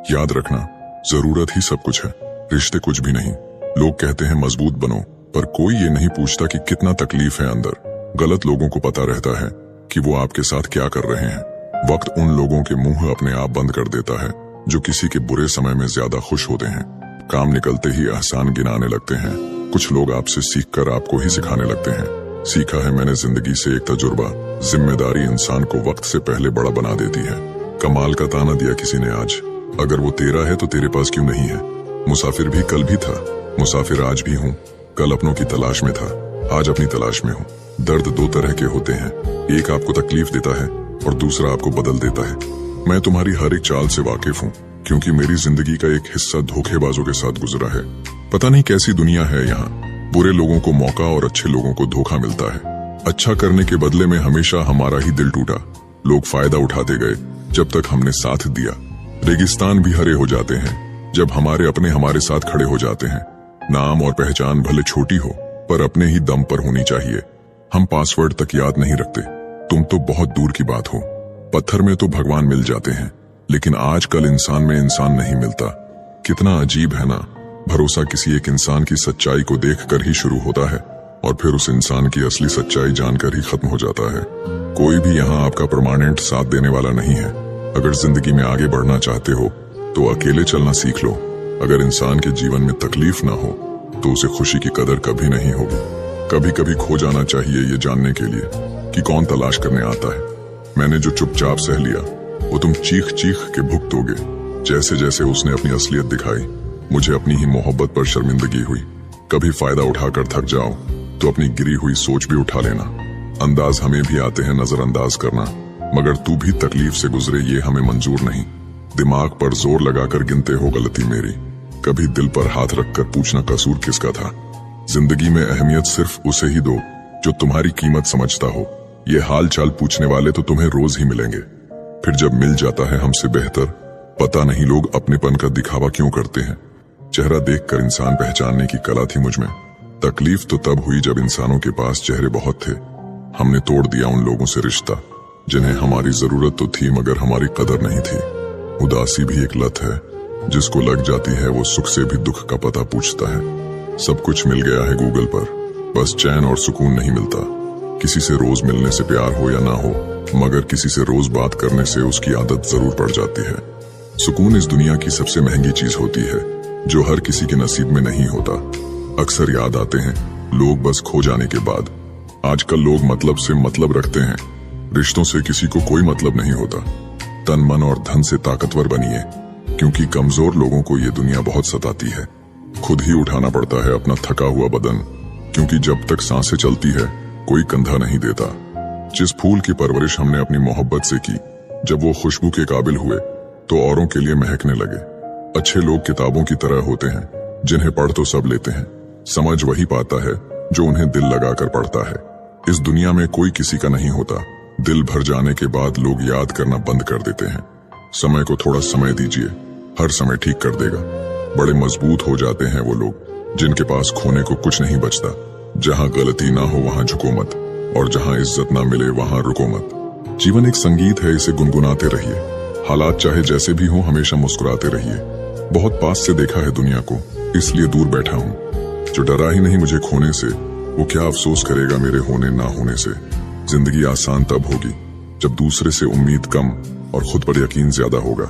याद रखना, जरूरत ही सब कुछ है, रिश्ते कुछ भी नहीं। लोग कहते हैं मजबूत बनो, पर कोई ये नहीं पूछता कि कितना तकलीफ है अंदर। गलत लोगों को पता रहता है कि वो आपके साथ क्या कर रहे हैं। वक्त उन लोगों के मुंह अपने आप बंद कर देता है जो किसी के बुरे समय में ज्यादा खुश होते हैं। काम निकलते ही एहसान गिनाने लगते हैं। कुछ लोग आपसे सीखकर आपको ही सिखाने लगते हैं। सीखा है मैंने जिंदगी से एक तजुर्बा, जिम्मेदारी इंसान को वक्त से पहले बड़ा बना देती है। कमाल का ताना दिया किसी ने आज, अगर वो तेरा है तो तेरे पास क्यों नहीं है। मुसाफिर भी कल भी था, मुसाफिर आज भी हूँ। कल अपनों की तलाश में था, आज अपनी तलाश में हूँ। दर्द दो तरह के होते हैं, एक आपको तकलीफ देता है और दूसरा आपको बदल देता है। मैं तुम्हारी हर एक चाल से वाकिफ हूँ, क्योंकि मेरी जिंदगी का एक हिस्सा धोखेबाजों के साथ गुजरा है। पता नहीं कैसी दुनिया है यहाँ, बुरे लोगों को मौका और अच्छे लोगों को धोखा मिलता है। अच्छा करने के बदले में हमेशा हमारा ही दिल टूटा। लोग फायदा उठाते गए जब तक हमने साथ दिया। रेगिस्तान भी हरे हो जाते हैं जब हमारे अपने हमारे साथ खड़े हो जाते हैं। नाम और पहचान भले छोटी हो, पर अपने ही दम पर होनी चाहिए। हम पासवर्ड तक याद नहीं रखते, तुम तो बहुत दूर की बात हो। पत्थर में तो भगवान मिल जाते हैं, लेकिन आजकल इंसान में इंसान नहीं मिलता। कितना अजीब है ना, भरोसा किसी एक इंसान की सच्चाई को देखकर ही शुरू होता है और फिर उस इंसान की असली सच्चाई जानकर ही खत्म हो जाता है। कोई भी यहाँ आपका परमानेंट साथ देने वाला नहीं है। अगर जिंदगी में आगे बढ़ना चाहते हो तो अकेले चलना सीख लो। अगर इंसान के जीवन में तकलीफ ना हो तो उसे खुशी की कदर कभी नहीं होगी। कभी कभी खो जाना चाहिए ये जानने के लिए कि कौन तलाश करने आता है। मैंने जो चुपचाप सह लिया वो तुम चीख चीख के भुगतोगे। जैसे जैसे उसने अपनी असलियत दिखाई, मुझे अपनी ही मोहब्बत पर शर्मिंदगी हुई। कभी फायदा उठाकर थक जाओ तो अपनी गिरी हुई सोच भी उठा लेना। अंदाज हमें भी आते हैं नजरअंदाज करना, मगर तू भी तकलीफ से गुजरे ये हमें मंजूर नहीं। दिमाग पर जोर लगाकर गिनते हो गलती मेरी, कभी दिल पर हाथ रखकर पूछना कसूर किसका था। जिंदगी में अहमियत सिर्फ उसे ही दो जो तुम्हारी कीमत समझता हो। ये हाल चाल पूछने वाले तो तुम्हें रोज ही मिलेंगे, फिर जब मिल जाता है हमसे बेहतर, पता नहीं लोग अपनेपन का दिखावा क्यों करते हैं। चेहरा देखकर इंसान पहचानने की कला थी मुझ में। तकलीफ तो तब हुई जब इंसानों के पास चेहरे बहुत थे। हमने तोड़ दिया उन लोगों से रिश्ता जिन्हें हमारी जरूरत तो थी मगर हमारी कदर नहीं थी। उदासी भी एक लत है, जिसको लग जाती है वो सुख से भी दुख का पता पूछता है। सब कुछ मिल गया है गूगल पर, बस चैन और सुकून नहीं मिलता। किसी से रोज मिलने से प्यार हो या ना हो, मगर किसी से रोज बात करने से उसकी आदत जरूर पड़ जाती है। सुकून इस दुनिया की सबसे महंगी चीज होती है, जो हर किसी के नसीब में नहीं होता। अक्सर याद आते हैं लोग बस खो जाने के बाद। आजकल लोग मतलब से मतलब रखते हैं, रिश्तों से किसी को कोई मतलब नहीं होता। तन मन और धन से ताकतवर बनिए, क्योंकि कमजोर लोगों को ये दुनिया बहुत सताती है। खुद ही उठाना पड़ता है अपना थका हुआ बदन, क्योंकि जब तक सांसें चलती है कोई कंधा नहीं देता। जिस फूल की परवरिश हमने अपनी मोहब्बत से की, जब वो खुशबू के काबिल हुए तो औरों के लिए महकने लगे। अच्छे लोग किताबों की तरह होते हैं, जिन्हें पढ़ तो सब लेते हैं, समझ वही पाता है जो उन्हें दिल लगाकर पढ़ता है। इस दुनिया में कोई किसी का नहीं होता। दिल भर जाने के बाद लोग याद करना बंद कर देते हैं। समय को थोड़ा समय दीजिए, हर समय ठीक कर देगा। बड़े मजबूत हो जाते हैं वो लोग जिनके पास खोने को कुछ नहीं बचता। जहाँ गलती ना हो वहाँ झुको मत, और जहाँ इज्जत ना मिले वहाँ रुको मत। जीवन एक संगीत है, इसे गुनगुनाते रहिए। हालात चाहे जैसे भी हों, हमेशा मुस्कुराते रहिए। बहुत पास से देखा है दुनिया को, इसलिए दूर बैठा हूँ। जो डरा ही नहीं मुझे खोने से, वो क्या अफसोस करेगा मेरे होने ना होने से। जिंदगी आसान तब होगी जब दूसरे से उम्मीद कम और खुद पर यकीन ज्यादा होगा।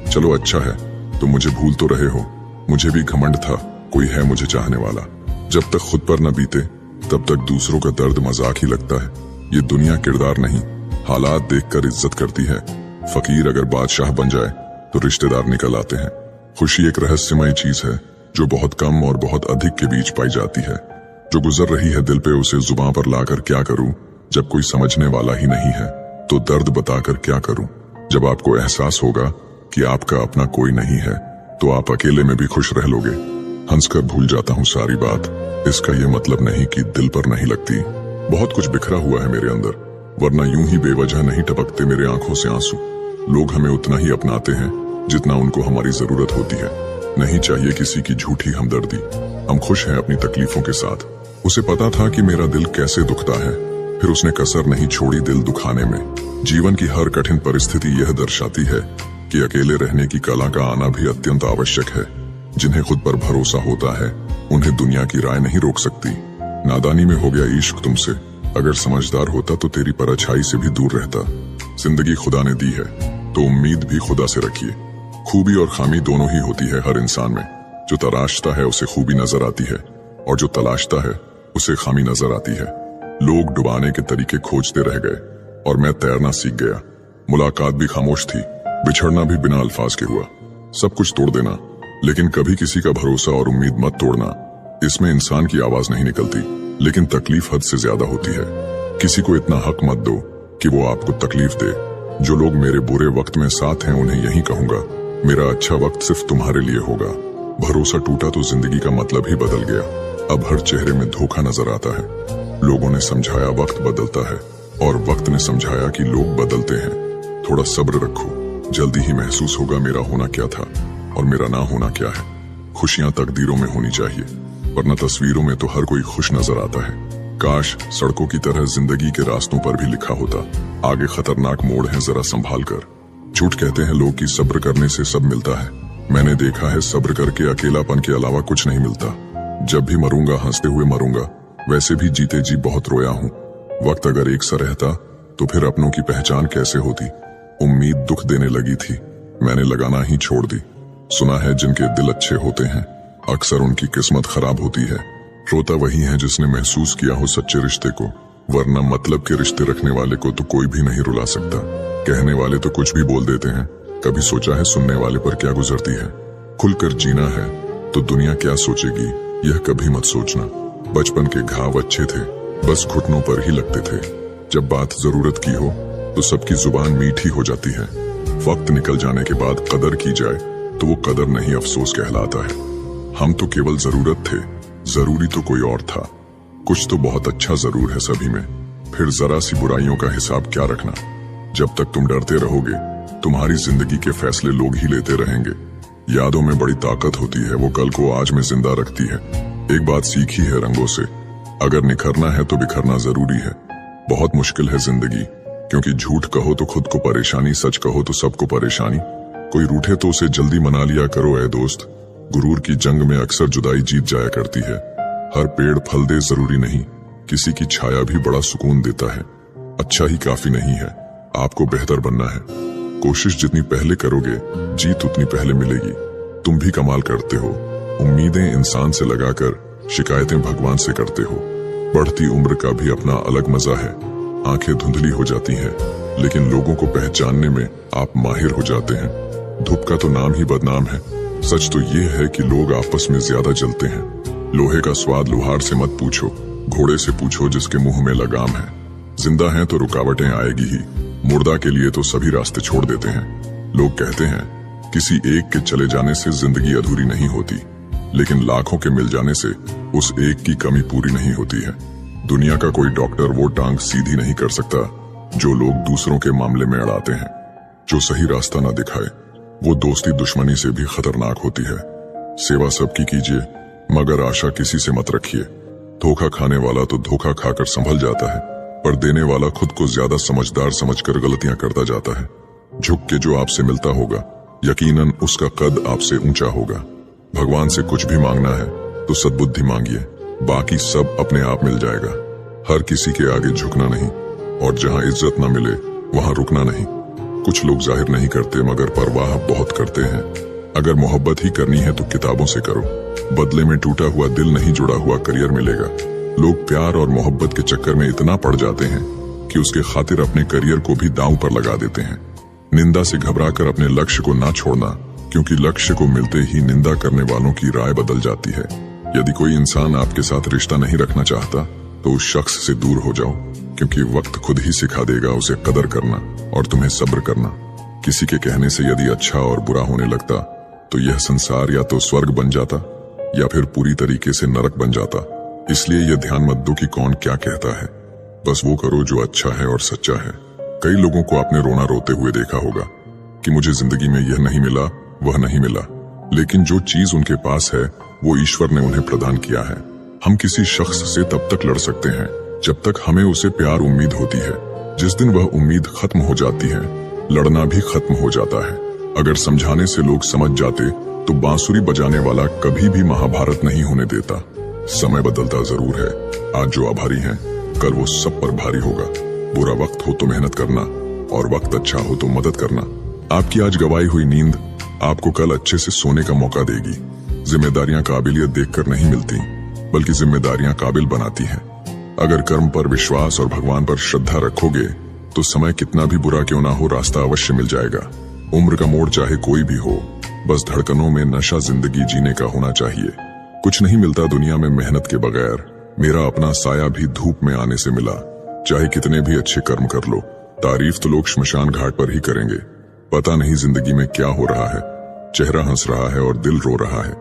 चलो अच्छा है तो मुझे भूल तो रहे हो, मुझे भी घमंड था कोई है मुझे चाहने वाला। जब तक खुद पर न बीते तब तक दूसरों का दर्द मजाक ही लगता है। ये दुनिया किरदार नहीं, हालात देखकर इज्जत करती है। फकीर अगर बादशाह बन जाए तो रिश्तेदार निकल आते हैं। खुशी एक रहस्यमय चीज है जो बहुत कम और बहुत अधिक के बीच पाई जाती है। जो गुजर रही है दिल पे उसे जुबां पर लाकर क्या करूं, जब कोई समझने वाला ही नहीं है तो दर्द बताकर क्या करूं। जब आपको एहसास होगा कि आपका अपना कोई नहीं है तो आप अकेले में भी खुश रह लोगे। हंसकर भूल जाता हूँ सारी बात, इसका ये मतलब नहीं कि दिल पर नहीं लगती। बहुत कुछ बिखरा हुआ है मेरे अंदर, वरना यूं ही बेवजह नहीं टपकते मेरे आंखों से आंसू। लोग हमें उतना ही अपनाते हैं जितना उनको हमारी जरूरत होती है। नहीं चाहिए किसी की झूठी हमदर्दी। हम खुश हैं अपनी तकलीफों के साथ। उसे पता था कि मेरा दिल कैसे दुखता है, फिर उसने कसर नहीं छोड़ी दिल दुखाने में। जीवन की हर कठिन परिस्थिति यह दर्शाती है कि अकेले रहने की कला का आना भी अत्यंत आवश्यक है। जिन्हें खुद पर भरोसा होता है उन्हें दुनिया की राय नहीं रोक सकती। नादानी में हो गया इश्क तुमसे, अगर समझदार होता तो तेरी परछाई से भी दूर रहता। जिंदगी खुदा ने दी है तो उम्मीद भी खुदा से रखिए। खूबी और खामी दोनों ही होती है हर इंसान में। जो तराशता है उसे खूबी नजर आती है और जो तलाशता है उसे खामी नजर आती है। लोग डुबाने के तरीके खोजते रह गए और मैं तैरना सीख गया। मुलाकात भी खामोश थी, बिछड़ना भी बिना अल्फाज के हुआ। सब कुछ तोड़ देना, लेकिन कभी किसी का भरोसा और उम्मीद मत तोड़ना। इसमें इंसान की आवाज नहीं निकलती, लेकिन तकलीफ हद से ज्यादा होती है। किसी को इतना हक मत दो कि वो आपको तकलीफ दे। जो लोग मेरे बुरे वक्त में साथ हैं उन्हें यही कहूंगा, मेरा अच्छा वक्त सिर्फ तुम्हारे लिए होगा। भरोसा टूटा तो जिंदगी का मतलब ही बदल गया। अब हर चेहरे में धोखा नजर आता है। लोगों ने समझाया वक्त बदलता है और वक्त ने समझाया कि लोग बदलते हैं। थोड़ा सब्र रखो, जल्दी ही महसूस होगा मेरा होना क्या था और मेरा ना होना क्या है। खुशियां तकदीरों में होनी चाहिए, वरना तस्वीरों में तो हर कोई खुश नजर आता है। काश सड़कों की तरह जिंदगी के रास्तों पर भी लिखा होता, आगे खतरनाक मोड़ है, जरा संभाल कर। झूठ कहते हैं लोग कि सब्र करने से सब मिलता है। मैंने देखा है सब्र करके अकेलापन के अलावा कुछ नहीं मिलता। जब भी मरूंगा हंसते हुए मरूंगा, वैसे भी जीते जी बहुत रोया हूँ। वक्त अगर एक सा रहता तो फिर अपनों की पहचान कैसे होती। उम्मीद दुख देने लगी थी, मैंने लगाना ही छोड़ दी। सुना है जिनके दिल अच्छे होते हैं अक्सर उनकी किस्मत खराब होती है। रोता वही है जिसने महसूस किया हो सच्चे रिश्ते को, वरना मतलब के रिश्ते रखने वाले को तो कोई भी नहीं रुला सकता। कहने वाले तो कुछ भी बोल देते हैं, कभी सोचा है सुनने वाले पर क्या गुजरती है। खुलकर जीना है तो दुनिया क्या सोचेगी यह कभी मत सोचना। बचपन के घाव अच्छे थे, बस घुटनों पर ही लगते थे। जब बात जरूरत की हो तो सबकी जुबान मीठी हो जाती है। वक्त निकल जाने के बाद कदर की जाए तो वो कदर नहीं अफसोस कहलाता है। हम तो केवल जरूरत थे, जरूरी तो कोई और था। कुछ तो बहुत अच्छा जरूर है सभी में, फिर जरा सी बुराइयों का हिसाब क्या रखना। जब तक तुम डरते रहोगे तुम्हारी जिंदगी के फैसले लोग ही लेते रहेंगे। यादों में बड़ी ताकत होती है, वो कल को आज में जिंदा रखती है। एक बात सीखी है रंगों से, अगर निखरना है तो बिखरना जरूरी है। बहुत मुश्किल है जिंदगी, क्योंकि झूठ कहो तो खुद को परेशानी, सच कहो तो सबको परेशानी। कोई रूठे तो उसे जल्दी मना लिया करो ऐ दोस्त। गुरूर की जंग में अक्सर जुदाई जीत जाया करती है। हर पेड़ फल दे जरूरी नहीं, किसी की छाया भी बड़ा सुकून देता है। अच्छा ही काफी नहीं है, आपको बेहतर बनना है। कोशिश जितनी पहले करोगे जीत उतनी पहले मिलेगी। तुम भी कमाल करते हो, उम्मीदें इंसान से लगाकर शिकायतें भगवान से करते हो। बढ़ती उम्र का भी अपना अलग मजा है। आंखें धुंधली हो जाती हैं, लेकिन लोगों को पहचानने में आप माहिर हो जाते हैं। धूप का तो नाम ही बदनाम है। सच तो ये है कि लोग आपस में ज्यादा जलते हैं। लोहे का स्वाद लोहार से मत पूछो, घोड़े से पूछो जिसके मुंह में लगाम है। जिंदा हैं तो रुकावटें आएगी ही, मुर्दा के लिए तो सभी रास्ते छोड़ देते हैं। लोग कहते हैं किसी एक के चले जाने से जिंदगी अधूरी नहीं होती, लेकिन लाखों के मिल जाने से उस एक की कमी पूरी नहीं होती है। दुनिया का कोई डॉक्टर वो टांग सीधी नहीं कर सकता जो लोग दूसरों के मामले में अड़ाते हैं। जो सही रास्ता ना दिखाए वो दोस्ती दुश्मनी से भी खतरनाक होती है। सेवा सबकी कीजिए, मगर आशा किसी से मत रखिए। धोखा खाने वाला तो धोखा खाकर संभल जाता है, पर देने वाला खुद को ज्यादा समझदार समझकर गलतियां करता जाता है। झुक के जो आपसे मिलता होगा यकीनन उसका कद आपसे ऊंचा होगा। भगवान से कुछ भी मांगना है तो सद्बुद्धि मांगिए, बाकी सब अपने आप मिल जाएगा। हर किसी के आगे झुकना नहीं, और जहां इज्जत न मिले वहां रुकना नहीं। कुछ लोग जाहिर नहीं करते मगर परवाह बहुत करते हैं। अगर मोहब्बत ही करनी है तो किताबों से करो, बदले में टूटा हुआ दिल नहीं जुड़ा हुआ करियर मिलेगा। लोग प्यार और मोहब्बत के चक्कर में इतना पड़ जाते हैं कि उसके खातिर अपने करियर को भी दांव पर लगा देते हैं। निंदा से घबराकर अपने लक्ष्य को ना छोड़ना, क्योंकि लक्ष्य को मिलते ही निंदा करने वालों की राय बदल जाती है। यदि कोई इंसान आपके साथ रिश्ता नहीं रखना चाहता तो उस शख्स से दूर हो जाओ, क्योंकि वक्त खुद ही सिखा देगा उसे कदर करना और तुम्हें सब्र करना। किसी के कहने से यदि अच्छा और बुरा होने लगता तो यह संसार या तो स्वर्ग बन जाता या फिर पूरी तरीके से नरक बन जाता। इसलिए यह ध्यान मत दो कि कौन क्या कहता है, बस वो करो जो अच्छा है और सच्चा है। कई लोगों को आपने रोना रोते हुए देखा होगा कि मुझे जिंदगी में यह नहीं मिला, वह नहीं मिला, लेकिन जो चीज उनके पास है वो ईश्वर ने उन्हें प्रदान किया है। हम किसी शख्स से तब तक लड़ सकते हैं जब तक हमें उसे प्यार उम्मीद होती है। जिस दिन वह उम्मीद खत्म हो जाती है, लड़ना भी खत्म हो जाता है। अगर समझाने से लोग समझ जाते तो बांसुरी बजाने वाला कभी भी महाभारत नहीं होने देता। समय बदलता जरूर है, आज जो आभारी हैं कल वो सब पर भारी होगा। बुरा वक्त हो तो मेहनत करना और वक्त अच्छा हो तो मदद करना। आपकी आज गवाई हुई नींद आपको कल अच्छे से सोने का मौका देगी। जिम्मेदारियां काबिलियत देखकर नहीं मिलती, बल्कि जिम्मेदारियां काबिल बनाती हैं। अगर कर्म पर विश्वास और भगवान पर श्रद्धा रखोगे तो समय कितना भी बुरा क्यों ना हो, रास्ता अवश्य मिल जाएगा। उम्र का मोड़ चाहे कोई भी हो, बस धड़कनों में नशा जिंदगी जीने का होना चाहिए। कुछ नहीं मिलता दुनिया में मेहनत के बगैर। मेरा अपना साया भी धूप में आने से मिला। चाहे कितने भी अच्छे कर्म कर लो, तारीफ तो लोग श्मशान घाट पर ही करेंगे। पता नहीं जिंदगी में क्या हो रहा है, चेहरा हंस रहा है और दिल रो रहा है।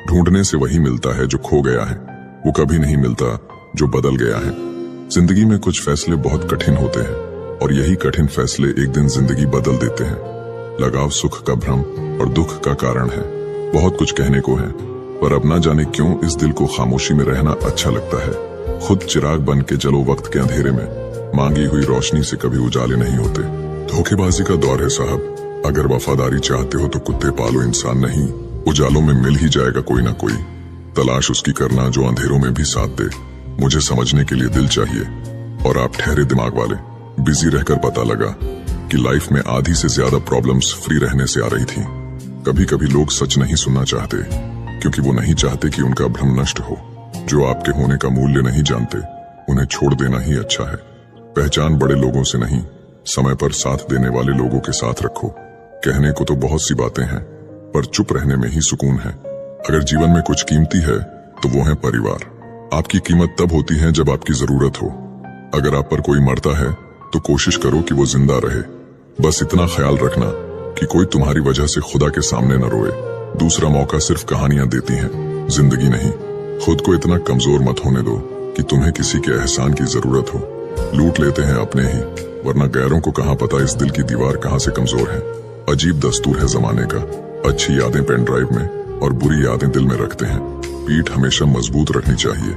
ढूंढने से वही मिलता है जो खो गया है, वो कभी नहीं मिलता जो बदल गया है। जिंदगी में कुछ फैसले बहुत कठिन होते हैं और यही कठिन फैसले एक दिन जिंदगी बदल देते हैं। लगाव सुख का भ्रम और दुख का कारण है। बहुत कुछ कहने को है, पर अब ना जाने क्यों इस दिल को खामोशी में रहना अच्छा लगता है। खुद चिराग बन के जलो वक्त के अंधेरे में, मांगी हुई रोशनी से कभी उजाले नहीं होते। धोखेबाजी का दौर है साहब, अगर वफादारी चाहते हो तो कुत्ते पालो, इंसान नहीं। उजालों में मिल ही जाएगा कोई ना कोई, तलाश उसकी करना जो अंधेरों में भी साथ दे। मुझे समझने के लिए दिल चाहिए और आप ठहरे दिमाग वाले। बिजी रहकर पता लगा कि लाइफ में आधी से ज्यादा प्रॉब्लम्स फ्री रहने से आ रही थी। कभी कभी लोग सच नहीं सुनना चाहते क्योंकि वो नहीं चाहते कि उनका भ्रम नष्ट हो। जो आपके होने का मूल्य नहीं जानते उन्हें छोड़ देना ही अच्छा है। पहचान बड़े लोगों से नहीं, समय पर साथ देने वाले लोगों के साथ रखो। कहने को तो बहुत सी बातें हैं, पर चुप रहने में ही सुकून है। अगर जीवन में कुछ कीमती है तो वो है परिवार। आपकी कीमत तब होती है जब आपकी जरूरत हो। अगर आप पर कोई मरता है तो कोशिश करो कि वो जिंदा रहे। बस इतना ख्याल रखना कि कोई तुम्हारी वजह से खुदा के सामने न रोए। दूसरा मौका सिर्फ कहानियां देती हैं, जिंदगी नहीं। खुद को इतना कमजोर मत होने दो कि तुम्हें किसी के एहसान की जरूरत हो। लूट लेते हैं अपने ही, वरना गैरों को कहां पता इस दिल की दीवार कहां से कमजोर है। अजीब दस्तूर है जमाने का, अच्छी यादें पेन ड्राइव में और बुरी यादें दिल में रखते हैं। पीठ हमेशा मजबूत रखनी चाहिए,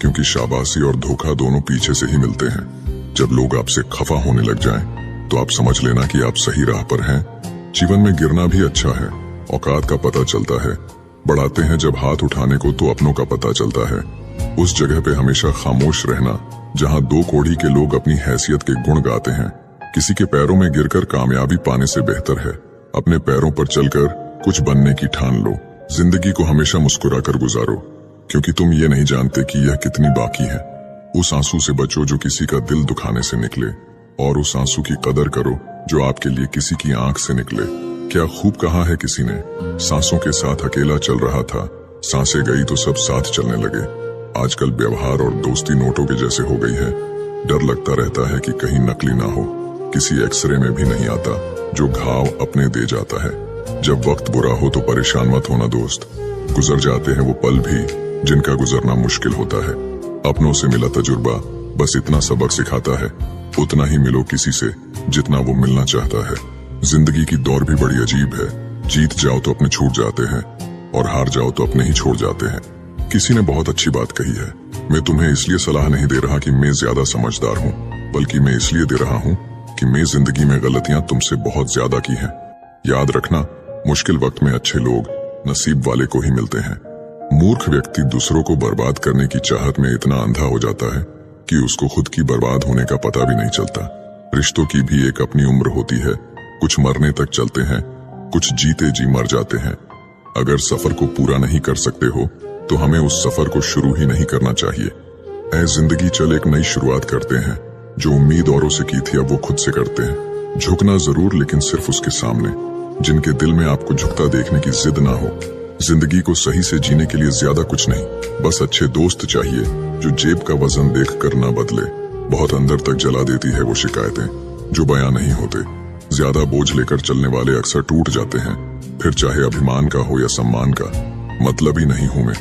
क्योंकि शाबाशी और धोखा दोनों पीछे से ही मिलते हैं। जब लोग आपसे खफा होने लग जाएं, तो आप समझ लेना कि आप सही राह पर हैं। जीवन में गिरना भी अच्छा है, औकात का पता चलता है। बढ़ाते हैं जब हाथ उठाने को तो अपनों का पता चलता है। उस जगह पे हमेशा खामोश रहना जहां दो कोड़ी के लोग अपनी हैसियत के गुण गाते हैं। किसी के पैरों में गिरकर कामयाबी पाने से बेहतर है अपने पैरों पर चलकर कुछ बनने की ठान लो। जिंदगी को हमेशा मुस्कुरा कर गुजारो, क्योंकि तुम ये नहीं जानते कि यह कितनी बाकी है। उस आंसू से बचो जो किसी का दिल दुखाने से निकले, और उस आंसू की कदर करो जो आपके लिए किसी की आंख से निकले। क्या खूब कहा है किसी ने, सांसों के साथ अकेला चल रहा था, सांसें गई तो सब साथ चलने लगे। आजकल व्यवहार और दोस्ती नोटों के जैसे हो गई है। डर लगता रहता है कि कहीं नकली ना हो। किसी एक्सरे में भी नहीं आता जो घाव अपने दे जाता है। जब वक्त बुरा हो तो परेशान मत होना दोस्त, गुजर जाते हैं वो पल भी जिनका गुजरना मुश्किल होता है। अपनों से मिला तजुर्बा बस इतना सबक सिखाता है, उतना ही मिलो किसी से जितना वो मिलना चाहता है। जिंदगी की दौर भी बड़ी अजीब है, जीत जाओ तो अपने छूट जाते हैं और हार जाओ तो अपने ही छोड़ जाते हैं। किसी ने बहुत अच्छी बात कही है, मैं तुम्हें इसलिए सलाह नहीं दे रहा कि मैं ज्यादा समझदार हूँ, बल्कि मैं इसलिए दे रहा हूँ कि मैं जिंदगी में गलतियां तुमसे बहुत ज्यादा की हैं। याद रखना, मुश्किल वक्त में अच्छे लोग नसीब वाले को ही मिलते हैं। मूर्ख व्यक्ति दूसरों को बर्बाद करने की चाहत में इतना अंधा हो जाता है कि उसको खुद की बर्बाद होने का पता भी नहीं चलता। रिश्तों की भी एक अपनी उम्र होती है, कुछ मरने तक चलते हैं, कुछ जीते जी मर जाते हैं। अगर सफर को पूरा नहीं कर सकते हो तो हमें उस सफर को शुरू ही नहीं करना चाहिए। ऐ जिंदगी चल एक नई शुरुआत करते हैं, जो उम्मीद औरों से की थी अब वो खुद से करते हैं। झुकना जरूर, लेकिन सिर्फ उसके सामने जिनके दिल में आपको झुकता देखने की जिद ना हो। जिंदगी को सही से जीने के लिए ज्यादा कुछ नहीं, बस अच्छे दोस्त चाहिए जो जेब का वजन देख कर ना बदले। बहुत अंदर तक जला देती है वो शिकायतें जो बयां नहीं होते। ज्यादा बोझ लेकर चलने वाले अक्सर टूट जाते हैं, फिर चाहे अभिमान का हो या सम्मान का। मतलब ही नहीं हूं मैं,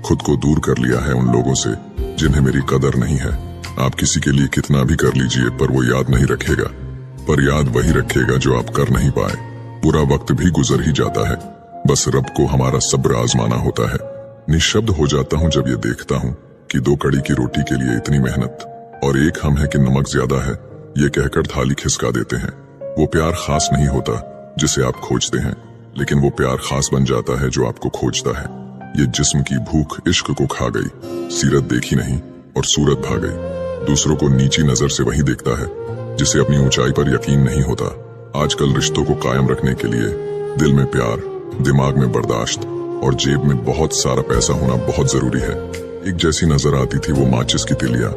खुद को दूर कर लिया है उन लोगों से जिन्हें मेरी कदर नहीं है। आप किसी के लिए कितना भी कर लीजिए पर वो याद नहीं रखेगा, पर याद वही रखेगा जो आप कर नहीं पाए। बुरा वक्त भी गुजर ही जाता है, बस रब को हमारा सब्र आजमाना होता है। निशब्द हो जाता हूँ जब ये देखता हूँ कि 2 कड़ी की रोटी के लिए इतनी मेहनत, और एक हम है कि नमक ज्यादा है ये कहकर थाली खिसका देते हैं। वो प्यार खास नहीं होता जिसे आप खोजते हैं, लेकिन वो प्यार खास बन जाता है जो आपको खोजता है। ये जिस्म की भूख इश्क को खा गई, सीरत देखी नहीं और सूरत भा गई। दूसरों को नीची नजर से वही देखता है जिसे अपनी ऊंचाई पर यकीन नहीं होता। आजकल रिश्तों को कायम रखने के लिए दिल में प्यार, दिमाग में बर्दाश्त और जेब में बहुत सारा पैसा होना बहुत जरूरी है। एक जैसी नजर आती थी वो माचिस की तिलिया,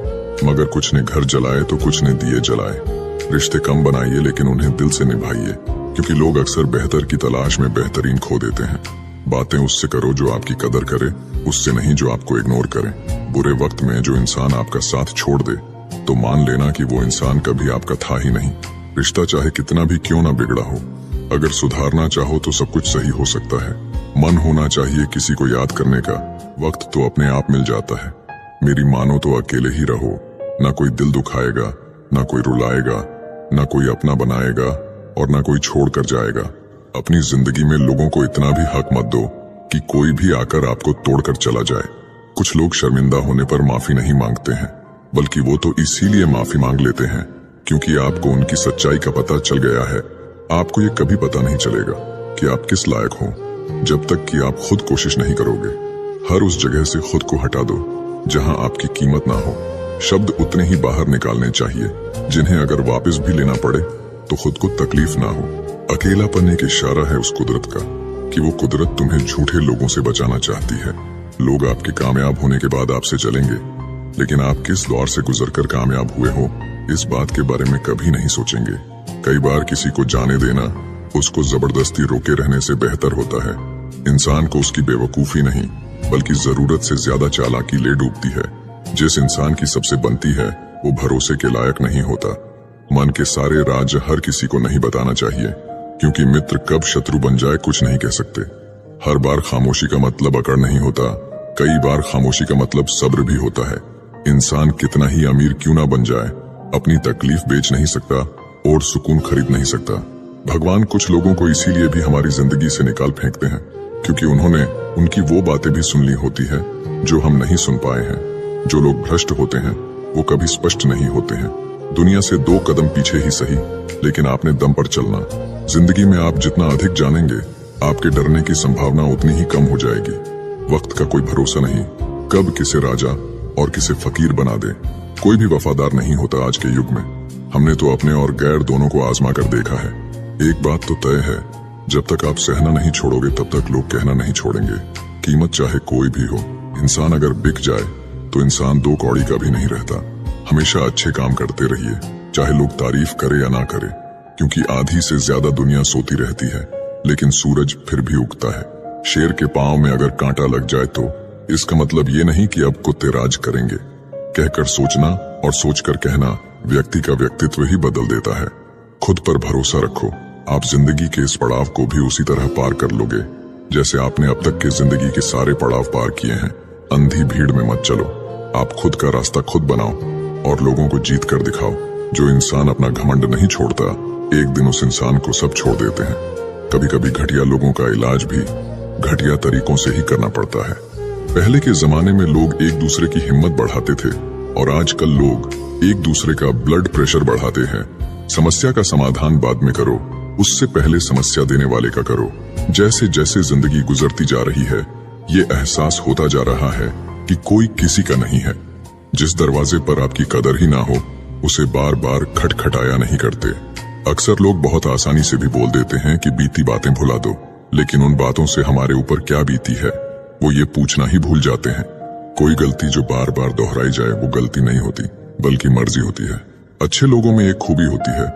मगर कुछ ने घर जलाए तो कुछ ने दिए जलाए। रिश्ते कम बनाइए लेकिन उन्हें दिल से निभाइए, क्योंकि लोग अक्सर बेहतर की तलाश में बेहतरीन खो देते हैं। बातें उससे करो जो आपकी कदर करे, उससे नहीं जो आपको इग्नोर करे। बुरे वक्त में जो इंसान आपका साथ छोड़ दे तो मान लेना कि वो इंसान कभी आपका था ही नहीं। रिश्ता चाहे कितना भी क्यों ना बिगड़ा हो, अगर सुधारना चाहो तो सब कुछ सही हो सकता है। मन होना चाहिए किसी को याद करने का, वक्त तो अपने आप मिल जाता है। मेरी मानो तो अकेले ही रहो, ना कोई दिल दुखाएगा, ना कोई रुलाएगा, ना कोई अपना बनाएगा और ना कोई छोड़ कर जाएगा। अपनी जिंदगी में लोगों को इतना भी हक मत दो कि कोई भी आकर आपको तोड़कर चला जाए। कुछ लोग शर्मिंदा होने पर माफी नहीं मांगते हैं, बल्कि वो तो इसीलिए माफी मांग लेते हैं क्योंकि आपको उनकी सच्चाई का पता चल गया है। आपको ये कभी पता नहीं चलेगा कि आप किस लायक हो जब तक कि आप खुद कोशिश नहीं करोगे। हर उस जगह से खुद को हटा दो जहां आपकी कीमत ना हो। शब्द उतने ही बाहर निकालने चाहिए जिन्हें अगर वापस भी लेना पड़े तो खुद को तकलीफ ना हो। अकेलापन एक इशारा है उस कुदरत का कि वो कुदरत तुम्हें झूठे लोगों से बचाना चाहती है। लोग आपके कामयाब होने के बाद आपसे चलेंगे, लेकिन आप किस दौर से गुजरकर कामयाब हुए हो इस बात के बारे में कभी नहीं सोचेंगे। कई बार किसी को जाने देना उसको जबरदस्ती रोके रहने से बेहतर होता है। इंसान को उसकी बेवकूफी नहीं बल्कि जरूरत से ज्यादा चालाकी ले डूबती है। जिस इंसान की सबसे बनती है वो भरोसे के लायक नहीं होता। मन के सारे राज हर किसी को नहीं बताना चाहिए, क्योंकि मित्र कब शत्रु बन जाए कुछ नहीं कह सकते। हर बार खामोशी का मतलब अकड़ नहीं होता, कई बार खामोशी का मतलब सब्र भी होता है। इंसान कितना ही अमीर क्यों ना बन जाए, अपनी तकलीफ बेच नहीं सकता और सुकून खरीद नहीं सकता। भगवान कुछ लोगों को इसीलिए भी हमारी जिंदगी से निकाल फेंकते हैं क्योंकि उन्होंने उनकी वो बातें भी सुन ली होती है जो हम नहीं सुन पाए हैं। जो लोग भ्रष्ट होते हैं वो कभी स्पष्ट नहीं होते हैं। दुनिया से 2 कदम पीछे ही सही, लेकिन आपने दम पर चलना। जिंदगी में आप जितना अधिक जानेंगे आपके डरने की संभावना उतनी ही कम हो जाएगी। वक्त का कोई भरोसा नहीं, कब किसे राजा और किसे फकीर बना दे। कोई भी वफादार नहीं होता आज के युग में। हमने तो अपने और गैर दोनों को आजमा कर देखा है। एक बात तो तय है, जब तक आप सहना नहीं छोड़ोगे तब तक लोग कहना नहीं छोड़ेंगे। कीमत चाहे कोई भी हो, इंसान अगर बिक जाए तो इंसान 2 कौड़ी का भी नहीं रहता। हमेशा अच्छे काम करते रहिए, चाहे लोग तारीफ करे या ना करे, क्योंकि आधी से ज्यादा दुनिया सोती रहती है लेकिन सूरज फिर भी उगता है। शेर के पांव में अगर कांटा लग जाए तो इसका मतलब ये नहीं कि अब कुत्ते राज करेंगे। कहकर सोचना और सोचकर कहना व्यक्ति का व्यक्तित्व ही बदल देता है। खुद पर भरोसा रखो, आप जिंदगी के इस पड़ाव को भी उसी तरह पार कर लोगे जैसे आपने अब तक के जिंदगी के सारे पड़ाव पार किए हैं। अंधी भीड़ में मत चलो, आप खुद का रास्ता खुद बनाओ और लोगों को जीत कर दिखाओ। जो इंसान अपना घमंड नहीं छोड़ता, एक दिन उस इंसान को सब छोड़ देते हैं। कभी कभी घटिया लोगों का इलाज भी घटिया तरीकों से ही करना पड़ता है। पहले के जमाने में लोग एक दूसरे की हिम्मत बढ़ाते थे और आजकल लोग एक दूसरे का ब्लड प्रेशर बढ़ाते हैं। समस्या का समाधान बाद में करो, उससे पहले समस्या देने वाले का करो। जैसे जैसे जिंदगी गुजरती जा रही है ये एहसास होता जा रहा है कि कोई किसी का नहीं है। जिस दरवाजे पर आपकी कदर ही ना हो उसे बार बार खटखटाया नहीं करते। अक्सर लोग बहुत आसानी से भी बोल देते हैं कि बीती बातें भुला दो, लेकिन उन बातों से हमारे ऊपर क्या बीती है वो ये पूछना ही भूल जाते हैं। कोई गलती जो बार बार दोहराई जाए वो गलती नहीं होती बल्कि मर्जी होती है। अच्छे लोगों में एक खूबी होती है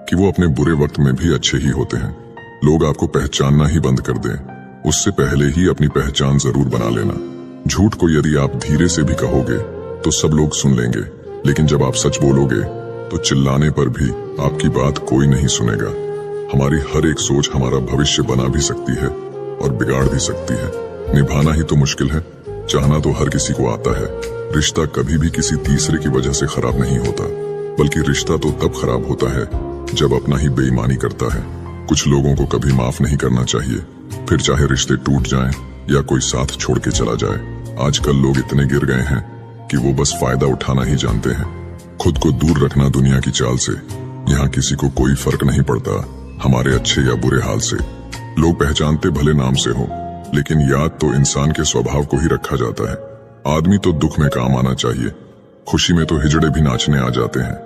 कि वो अपने बुरे वक्त में भी अच्छे ही होते हैं। लोग आपको पहचानना ही बंद कर दें, उससे पहले ही अपनी पहचान जरूर बना लेना। झूठ को यदि आप धीरे से भी कहोगे तो सब लोग सुन लेंगे, लेकिन जब आप सच बोलोगे तो चिल्लाने पर भी आपकी बात कोई नहीं सुनेगा। हमारी हर एक सोच हमारा भविष्य बना भी सकती है और बिगाड़ भी सकती है। निभाना ही तो मुश्किल है, चाहना तो हर किसी को आता है। रिश्ता कभी भी किसी तीसरे की वजह से खराब नहीं होता, बल्कि रिश्ता तो तब खराब होता है जब अपना ही बेईमानी करता है। कुछ लोगों को कभी माफ नहीं करना चाहिए, फिर चाहे रिश्ते टूट जाएं या कोई साथ छोड़ के चला जाए। आजकल लोग इतने गिर गए हैं कि वो बस फायदा उठाना ही जानते हैं। खुद को दूर रखना दुनिया की चाल से। यहाँ किसी को कोई फर्क नहीं पड़ता हमारे अच्छे या बुरे हाल से। लोग पहचानते भले नाम से हो, लेकिन याद तो इंसान के स्वभाव को ही रखा जाता है। आदमी तो दुख में काम आना चाहिए, खुशी में तो हिजड़े भी नाचने आ जाते हैं।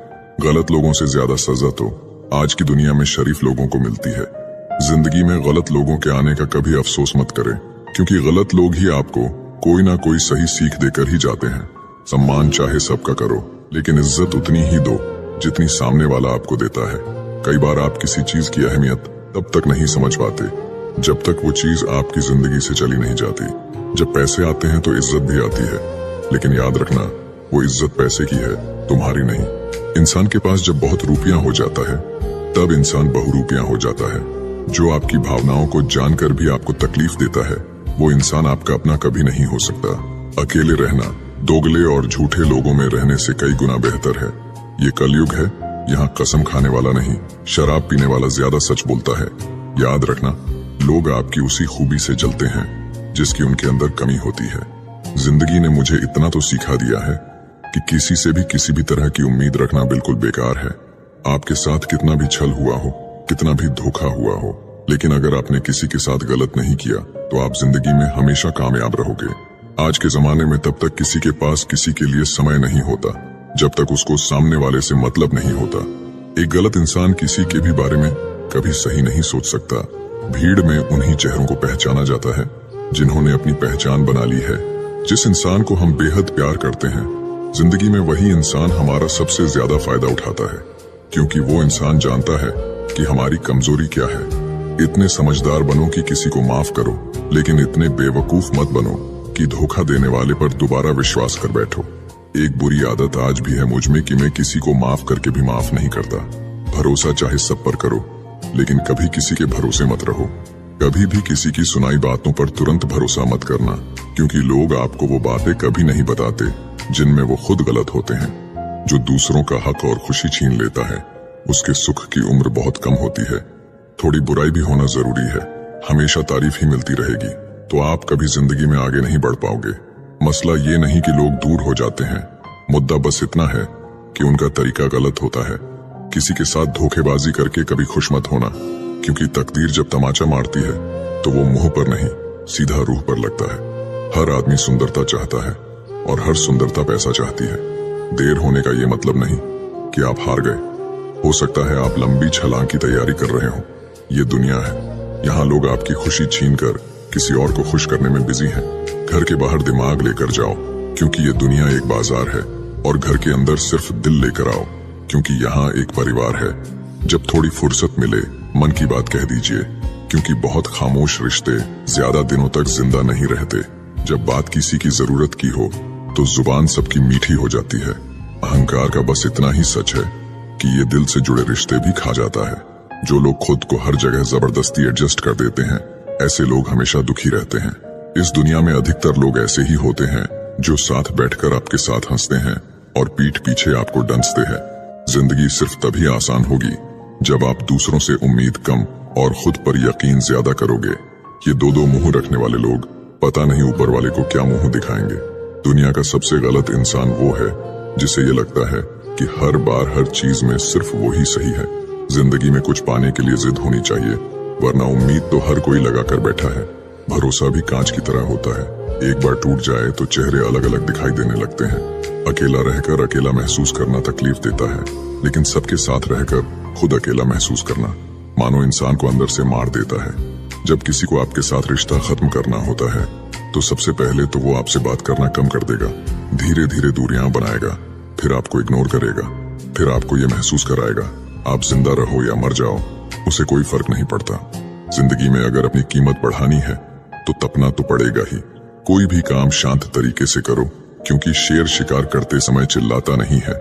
गलत लोगों से ज्यादा सजा तो आज की दुनिया में शरीफ लोगों को मिलती है। जिंदगी में गलत लोगों के आने का कभी अफसोस मत करें, क्योंकि गलत लोग ही आपको कोई ना कोई सही सीख देकर ही जाते हैं। सम्मान चाहे सबका करो, लेकिन इज्जत उतनी ही दो जितनी सामने वाला आपको देता है। कई बार आप किसी चीज की अहमियत तब तक नहीं समझ पाते जब तक वो चीज आपकी जिंदगी से चली नहीं जाती। जब पैसे आते हैं तो इज्जत भी आती है, लेकिन याद रखना वो इज्जत पैसे की है, तुम्हारी नहीं। इंसान के पास जब बहुत रुपया हो जाता है तब इंसान बहुरूपिया हो जाता है। जो आपकी भावनाओं को जानकर भी आपको तकलीफ देता है वो इंसान आपका अपना कभी नहीं हो सकता। अकेले रहना दोगले और झूठे लोगों में रहने से कई गुना बेहतर है। ये कलयुग है, यहाँ कसम खाने वाला नहीं, शराब पीने वाला ज्यादा सच बोलता है। याद रखना, लोग आपकी उसी खूबी से जलते हैं जिसकी उनके अंदर कमी होती है। जिंदगी ने मुझे इतना तो सिखा दिया है कि किसी से भी किसी भी तरह की उम्मीद रखना बिल्कुल बेकार है। आपके साथ कितना भी छल हुआ हो, कितना भी धोखा हुआ हो, लेकिन अगर आपने किसी के साथ गलत नहीं किया तो आप जिंदगी में हमेशा कामयाब रहोगे। आज के जमाने में तब तक किसी के पास किसी के लिए समय नहीं होता जब तक उसको सामने वाले से मतलब नहीं होता। एक गलत इंसान किसी के भी बारे में कभी सही नहीं सोच सकता। भीड़ में उन्हीं चेहरों को पहचाना जाता है जिन्होंने अपनी पहचान बना ली है। जिस इंसान को हम बेहद प्यार करते हैं, जिंदगी में वही इंसान हमारा सबसे ज्यादा फायदा उठाता है, क्योंकि वो इंसान जानता है कि हमारी कमजोरी क्या है। इतने समझदार बनो कि किसी को माफ करो, लेकिन इतने बेवकूफ मत बनो कि धोखा देने वाले पर दोबारा विश्वास कर बैठो। एक बुरी आदत आज भी है मुझ में कि मैं किसी को माफ करके भी माफ नहीं करता। भरोसा चाहे सब पर करो, लेकिन कभी किसी के भरोसे मत रहो। कभी भी किसी की सुनाई बातों पर तुरंत भरोसा मत करना, क्योंकि लोग आपको वो बातें कभी नहीं बताते जिनमें वो खुद गलत होते हैं। जो दूसरों का हक और खुशी छीन लेता है, उसके सुख की उम्र बहुत कम होती है। थोड़ी बुराई भी होना जरूरी है, हमेशा तारीफ ही मिलती रहेगी तो आप कभी जिंदगी में आगे नहीं बढ़ पाओगे। मसला ये नहीं कि लोग दूर हो जाते हैं, मुद्दा बस इतना है कि उनका तरीका गलत होता है। किसी के साथ धोखेबाजी करके कभी खुश मत होना, क्योंकि तकदीर जब तमाचा मारती है तो वो मुंह पर नहीं सीधा रूह पर लगता है। हर आदमी सुंदरता चाहता है और हर सुंदरता पैसा चाहती है। देर होने का ये मतलब नहीं कि आप हार गए। हो सकता है आप लंबी छलांग की तैयारी कर रहे हो। ये दुनिया है, यहाँ लोग आपकी खुशी छीनकर किसी और को खुश करने में बिजी हैं। घर के बाहर दिमाग लेकर जाओ, क्योंकि ये दुनिया एक बाजार है, और घर के अंदर सिर्फ दिल लेकर आओ, क्योंकि यहाँ एक परिवार है। जब थोड़ी फुर्सत मिले मन की बात कह दीजिए, क्योंकि बहुत खामोश रिश्ते ज्यादा दिनों तक जिंदा नहीं रहते। जब बात किसी की जरूरत की हो तो जुबान सबकी मीठी हो जाती है। अहंकार का बस इतना ही सच है कि ये दिल से जुड़े रिश्ते भी खा जाता है। जो लोग खुद को हर जगह जबरदस्ती एडजस्ट कर देते हैं, ऐसे लोग हमेशा दुखी रहते हैं। इस दुनिया में अधिकतर लोग ऐसे ही होते हैं जो साथ बैठकर आपके साथ हंसते हैं और पीठ पीछे आपको डंसते हैं। जिंदगी सिर्फ तभी आसान होगी जब आप दूसरों से उम्मीद कम और खुद पर यकीन ज्यादा करोगे। ये दो मुंह रखने वाले लोग पता नहीं ऊपर वाले को क्या मुंह दिखाएंगे। दुनिया का सबसे गलत इंसान वो है जिसे ये लगता है कि हर बार हर चीज में सिर्फ वो ही सही है। जिंदगी में कुछ पाने के लिए जिद होनी चाहिए, वरना उम्मीद तो हर कोई लगा कर बैठा है। भरोसा भी कांच की तरह होता है, एक बार टूट जाए तो चेहरे अलग अलग दिखाई देने लगते हैं। अकेला रहकर अकेला महसूस करना तकलीफ देता है, लेकिन सबके साथ रहकर खुद अकेला महसूस करना मानो इंसान को अंदर से मार देता है। जब किसी को आपके साथ रिश्ता खत्म करना होता है तो सबसे पहले तो वो आपसे बात करना कम कर देगा, धीरे धीरे दूरियां बनाएगा, फिर आपको इग्नोर करेगा, फिर आपको ये महसूस कराएगा आप जिंदा रहो या मर जाओ, उसे कोई फर्क नहीं पड़ता। जिंदगी में अगर अपनी कीमत बढ़ानी है तो तपना तो पड़ेगा ही। कोई भी काम शांत तरीके से करो, क्योंकि शेर शिकार करते समय चिल्लाता नहीं है।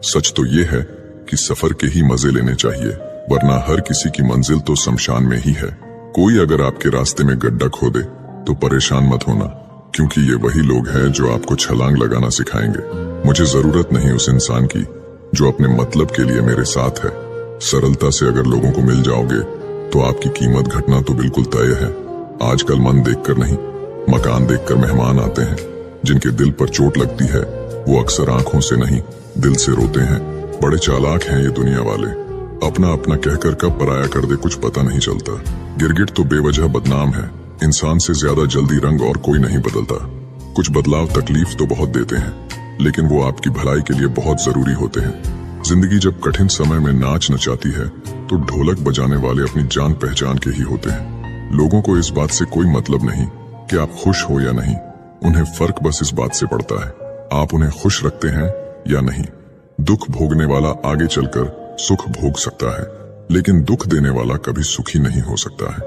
सच तो ये है कि सफर के ही मजे लेने चाहिए, वरना हर किसी की मंजिल तो शमशान में ही है। कोई अगर आपके रास्ते में गड्ढा खोदे तो परेशान मत होना, क्योंकि ये वही लोग हैं जो आपको छलांग लगाना सिखाएंगे। मुझे जरूरत नहीं उस इंसान की जो अपने मतलब के लिए मेरे साथ है। सरलता से अगर लोगों को मिल जाओगे तो आपकी कीमत घटना तो बिल्कुल तय है। आजकल मन देखकर नहीं, मकान देखकर मेहमान आते हैं। जिनके दिल पर चोट लगती है वो अक्सर आंखों से नहीं दिल से रोते हैं। बड़े चालाक हैं ये दुनिया वाले, अपना अपना कहकर कब पराया कर दे कुछ पता नहीं चलता। गिरगिट तो बेवजह बदनाम है, इंसान से ज्यादा जल्दी रंग और कोई नहीं बदलता। कुछ बदलाव तकलीफ तो बहुत देते हैं, लेकिन वो आपकी भलाई के लिए बहुत जरूरी होते हैं। जिंदगी जब कठिन समय में नाच नचाती है तो ढोलक बजाने वाले अपनी जान पहचान के ही होते हैं। लोगों को इस बात से कोई मतलब नहीं कि आप खुश हो या नहीं, उन्हें फर्क बस इस बात से पड़ता है आप उन्हें खुश रखते हैं या नहीं। दुख भोगने वाला आगे चलकर सुख भोग सकता है, लेकिन दुख देने वाला कभी सुखी नहीं हो सकता है।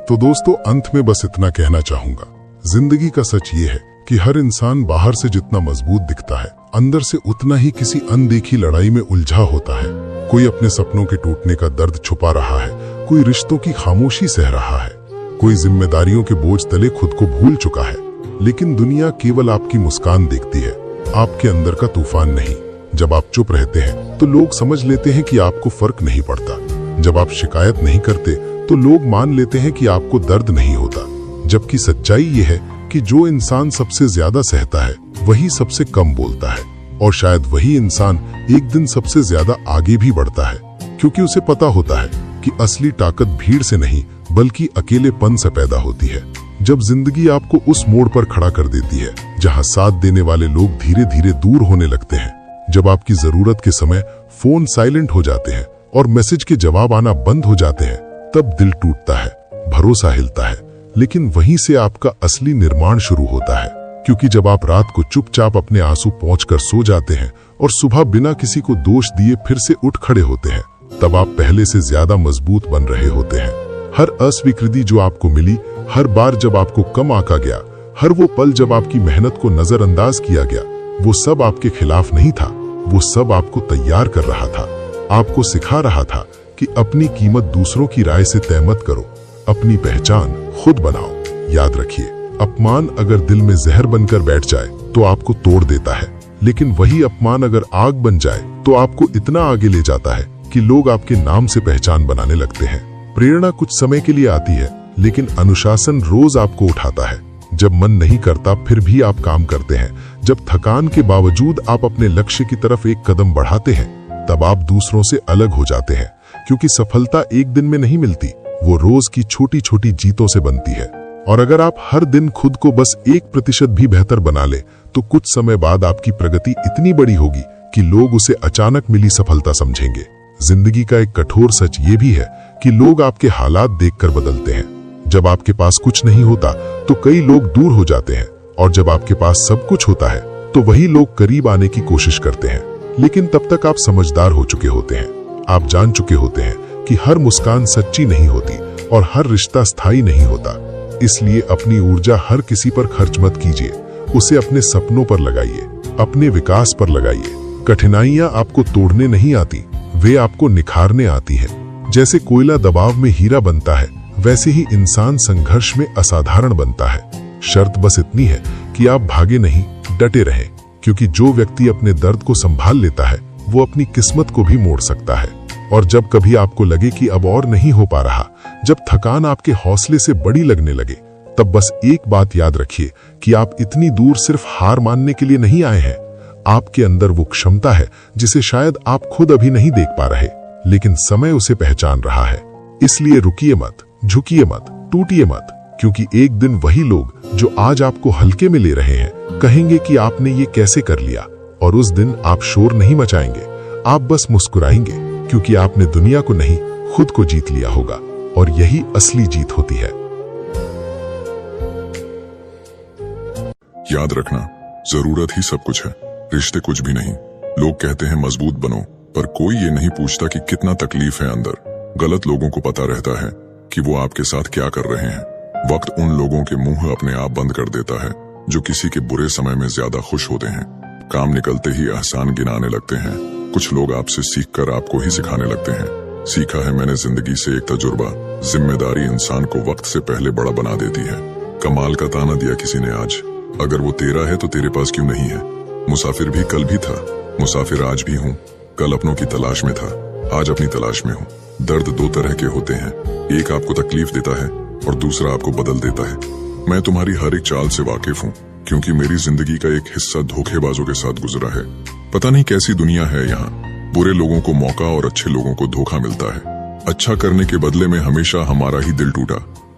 तो दोस्तों, अंत में बस इतना कहना चाहूंगा, जिंदगी का सच ये है कि हर इंसान बाहर से जितना मजबूत दिखता है, अंदर से उतना ही किसी अनदेखी लड़ाई में उलझा होता है। कोई अपने सपनों के टूटने का दर्द छुपा रहा है, कोई रिश्तों की खामोशी सह रहा है, कोई जिम्मेदारियों के बोझ तले खुद को भूल चुका है। लेकिन दुनिया केवल आपकी मुस्कान देखती है, आपके अंदर का तूफान नहीं। जब आप चुप रहते हैं तो लोग समझ लेते हैं कि आपको फर्क नहीं पड़ता। जब आप शिकायत नहीं करते तो लोग मान लेते हैं कि आपको दर्द नहीं होता। जबकि सच्चाई ये है कि जो इंसान सबसे ज्यादा सहता है वही सबसे कम बोलता है, और शायद वही इंसान एक दिन सबसे ज्यादा आगे भी बढ़ता है, क्योंकि उसे पता होता है कि असली ताकत भीड़ से नहीं बल्कि अकेलेपन से पैदा होती है। जब जिंदगी आपको उस मोड़ पर खड़ा कर देती है जहां साथ देने वाले लोग धीरे धीरे दूर होने लगते हैं, जब आपकी जरूरत के समय फोन साइलेंट हो जाते हैं और मैसेज के जवाब आना बंद हो जाते हैं, तब दिल टूटता है, भरोसा हिलता है। लेकिन वहीं से आपका असली निर्माण शुरू होता है, क्योंकि जब आप रात को चुपचाप अपने आंसू पोंछकर सो जाते हैं और सुबह बिना किसी को दोष दिए फिर से उठ खड़े होते हैं, तब आप पहले से ज्यादा मजबूत बन रहे होते हैं। हर अस्वीकृति जो आपको मिली, हर बार जब आपको कम आंका गया, हर वो पल जब आपकी मेहनत को नजरअंदाज किया गया, वो सब आपके खिलाफ नहीं था, वो सब आपको तैयार कर रहा था। आपको सिखा रहा था कि अपनी कीमत दूसरों की राय से तय मत करो, अपनी पहचान खुद बनाओ। याद रखिए, अपमान अगर दिल में जहर बनकर बैठ जाए तो आपको तोड़ देता है, लेकिन वही अपमान अगर आग बन जाए तो आपको इतना आगे ले जाता है कि लोग आपके नाम से पहचान बनाने लगते हैं। प्रेरणा कुछ समय के लिए आती है, लेकिन अनुशासन रोज आपको उठाता है। जब मन नहीं करता फिर भी आप काम करते हैं, जब थकान के बावजूद आप अपने लक्ष्य की तरफ एक कदम बढ़ाते हैं, तब आप दूसरों से अलग हो जाते हैं। क्योंकि सफलता एक दिन में नहीं मिलती, वो रोज की छोटी छोटी जीतों से बनती है। और अगर आप हर दिन खुद को बस 1% भी बेहतर बना ले, तो कुछ समय बाद आपकी प्रगति इतनी बड़ी होगी कि लोग उसे अचानक मिली सफलता समझेंगे। जिंदगी का एक कठोर सच ये भी है कि लोग आपके हालात देखकर बदलते हैं। जब आपके पास कुछ नहीं होता तो कई लोग दूर हो जाते हैं, और जब आपके पास सब कुछ होता है तो वही लोग करीब आने की कोशिश करते हैं। लेकिन तब तक आप समझदार हो चुके होते हैं, आप जान चुके होते हैं कि हर मुस्कान सच्ची नहीं होती और हर रिश्ता स्थायी नहीं होता। इसलिए अपनी ऊर्जा हर किसी पर खर्च मत कीजिए, उसे अपने सपनों पर लगाइए, अपने विकास पर लगाइए। कठिनाइयां आपको तोड़ने नहीं आती, वे आपको निखारने आती हैं। जैसे कोयला दबाव में हीरा बनता है, वैसे ही इंसान संघर्ष में असाधारण बनता है। शर्त बस इतनी है कि आप भागे नहीं, डटे रहें, क्योंकि जो व्यक्ति अपने दर्द को संभाल लेता है वो अपनी किस्मत को भी मोड़ सकता है। और जब कभी आपको लगे कि अब और नहीं हो पा रहा, जब थकान आपके हौसले से बड़ी लगने लगे, तब बस एक बात याद रखिए कि आप इतनी दूर सिर्फ हार मानने के लिए नहीं आए हैं। आपके अंदर वो क्षमता है जिसे शायद आप खुद अभी नहीं देख पा रहे, लेकिन समय उसे पहचान रहा है। इसलिए रुकिए मत, झुकिए मत, टूटिए मत, क्योंकि एक दिन वही लोग जो आज आपको हल्के में ले रहे हैं कहेंगे कि आपने ये कैसे कर लिया। और उस दिन आप शोर नहीं मचाएंगे, आप बस मुस्कुराएंगे, क्योंकि आपने दुनिया को नहीं खुद को जीत लिया होगा। और यही असली जीत होती है। याद रखना, जरूरत ही सब कुछ है, रिश्ते कुछ भी नहीं। लोग कहते हैं मजबूत बनो, पर कोई ये नहीं पूछता कि कितना तकलीफ है अंदर। गलत लोगों को पता रहता है कि वो आपके साथ क्या कर रहे हैं। वक्त उन लोगों के मुंह अपने आप बंद कर देता है जो किसी के बुरे समय में ज्यादा खुश होते हैं। काम निकलते ही एहसान गिनाने लगते हैं। कुछ लोग आपसे सीखकर आपको ही सिखाने लगते हैं। सीखा है मैंने जिंदगी से एक तजुर्बा, जिम्मेदारी इंसान को वक्त से पहले बड़ा बना देती है। कमाल का ताना दिया किसी ने आज, अगर वो तेरा है तो तेरे पास क्यों नहीं है। मुसाफिर भी कल भी था, मुसाफिर आज भी हूँ। कल अपनों की तलाश में था, आज अपनी तलाश में हूँ। दर्द दो तरह के होते हैं, एक आपको तकलीफ देता है और दूसरा आपको बदल देता है। मैं तुम्हारी हर एक चाल से वाकिफ हूँ, क्योंकि मेरी जिंदगी का एक हिस्सा धोखेबाजों के साथ गुजरा है। पता नहीं कैसी दुनिया है यहाँ, बुरे लोगों को मौका और अच्छे लोगों को धोखा मिलता है। अच्छा करने के बदले में हमेशा हमारा ही दिल टूटा।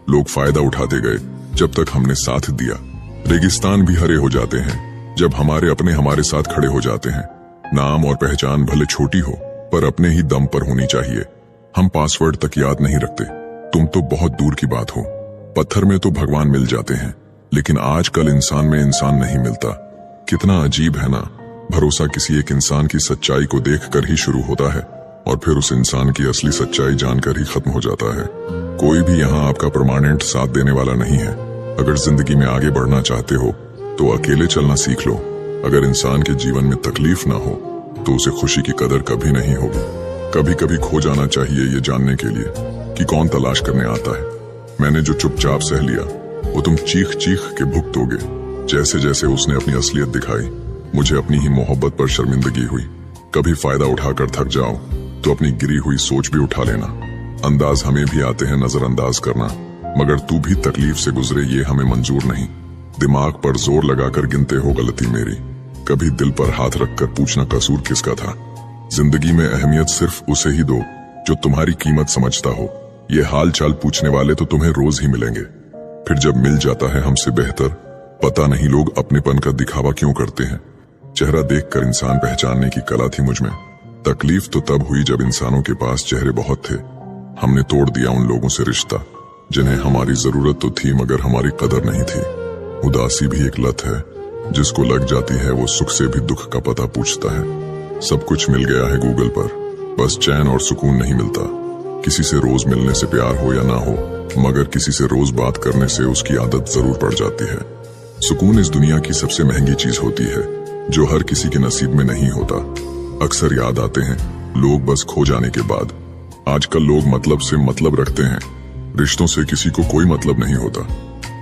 लोग फायदा उठाते गए जब तक हमने साथ दिया। रेगिस्तान भी हरे हो जाते हैं जब हमारे अपने हमारे साथ खड़े हो जाते हैं। नाम और पहचान भले छोटी हो पर अपने ही दम पर होनी चाहिए। हम पासवर्ड तक याद नहीं रखते, तुम तो बहुत दूर की बात हो। पत्थर में तो भगवान मिल जाते हैं, लेकिन आजकल इंसान में इंसान नहीं मिलता। कितना अजीब है ना, भरोसा किसी एक इंसान की सच्चाई को देखकर ही शुरू होता है और फिर उस इंसान की असली सच्चाई जानकर ही खत्म हो जाता है। कोई भी यहाँ आपका परमानेंट साथ देने वाला नहीं है। अगर जिंदगी में आगे बढ़ना चाहते हो तो अकेले चलना सीख लो। अगर इंसान के जीवन में तकलीफ ना हो तो उसे खुशी की कदर कभी नहीं होगी। कभी कभी खो जाना चाहिए ये जानने के लिए कि कौन तलाश करने आता है। मैंने जो चुपचाप सह लिया वो तुम चीख चीख के भुगतोगे। जैसे जैसे उसने अपनी असलियत दिखाई, मुझे अपनी ही मोहब्बत पर शर्मिंदगी हुई। कभी फायदा उठाकर थक जाओ तो अपनी गिरी हुई सोच भी उठा लेना। अंदाज हमें भी आते हैं नजरअंदाज करना, मगर तू भी तकलीफ से गुजरे ये हमें मंजूर नहीं। दिमाग पर जोर लगाकर गिनते हो गलती मेरी, कभी दिल पर हाथ रखकर पूछना कसूर किसका था। जिंदगी में अहमियत सिर्फ उसे ही दो जो तुम्हारी कीमत समझता हो। ये हाल चाल पूछने वाले तो तुम्हें रोज ही मिलेंगे, फिर जब मिल जाता है हमसे बेहतर, पता नहीं लोग अपनेपन का दिखावा क्यों करते हैं। चेहरा देखकर इंसान पहचानने की कला थी मुझ में। तकलीफ तो तब हुई जब इंसानों के पास चेहरे बहुत थे। हमने तोड़ दिया उन लोगों से रिश्ता जिन्हें हमारी जरूरत तो थी मगर हमारी कदर नहीं थी। उदासी भी एक लत है, जिसको लग जाती है वो सुख से भी दुख का पता पूछता है। सब कुछ मिल गया है गूगल पर, बस चैन और सुकून नहीं मिलता। किसी से रोज मिलने से प्यार हो या ना हो, मगर किसी से रोज बात करने से उसकी आदत जरूर पड़ जाती है। सुकून इस दुनिया की सबसे महंगी चीज होती है जो हर किसी के नसीब में नहीं होता। अक्सर याद आते हैं लोग बस खो जाने के बाद। आजकल लोग मतलब से मतलब रखते हैं, रिश्तों से किसी को कोई मतलब नहीं होता।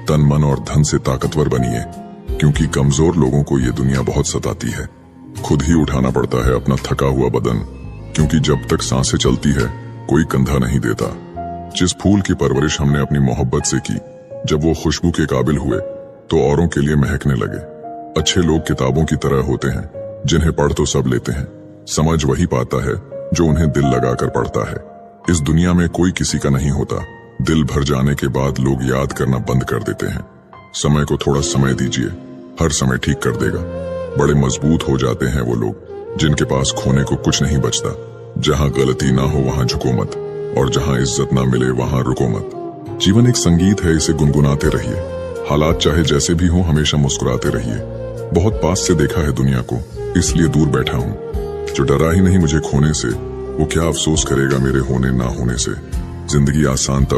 तन मन और धन से ताकतवर बनिए, क्योंकि कमजोर लोगों को ये दुनिया बहुत सताती है। खुद ही उठाना पड़ता है अपना थका हुआ बदन, क्योंकि जब तक सांसें चलती है कोई कंधा नहीं देता। जिस फूल की परवरिश हमने अपनी मोहब्बत से की, जब वो खुशबू के काबिल हुए तो औरों के लिए महकने लगे। अच्छे लोग किताबों की तरह होते हैं, जिन्हें पढ़ तो सब लेते हैं, समझ वही पाता है जो उन्हें दिल लगाकर पढ़ता है। इस दुनिया में कोई किसी का नहीं होता। दिल भर जाने के बाद लोग याद करना बंद कर देते हैं। समय को थोड़ा समय दीजिए, हर समय ठीक कर देगा। बड़े मजबूत हो जाते हैं वो लोग जिनके पास खोने को कुछ नहीं बचता। जहां गलती ना हो वहां झुको मत, और जहां इज्जत ना मिले वहां रुको मत। जीवन एक संगीत है, इसे गुनगुनाते रहिए। हालात चाहे जैसे भी हो हमेशा मुस्कुराते रहिए। बहुत पास से देखा है दुनिया को, इसलिए दूर बैठा हूँ। जो डरा ही नहीं मुझे खोने से, वो क्या अफसोस करेगा मेरे होने ना होने से। जिंदगी आसान तब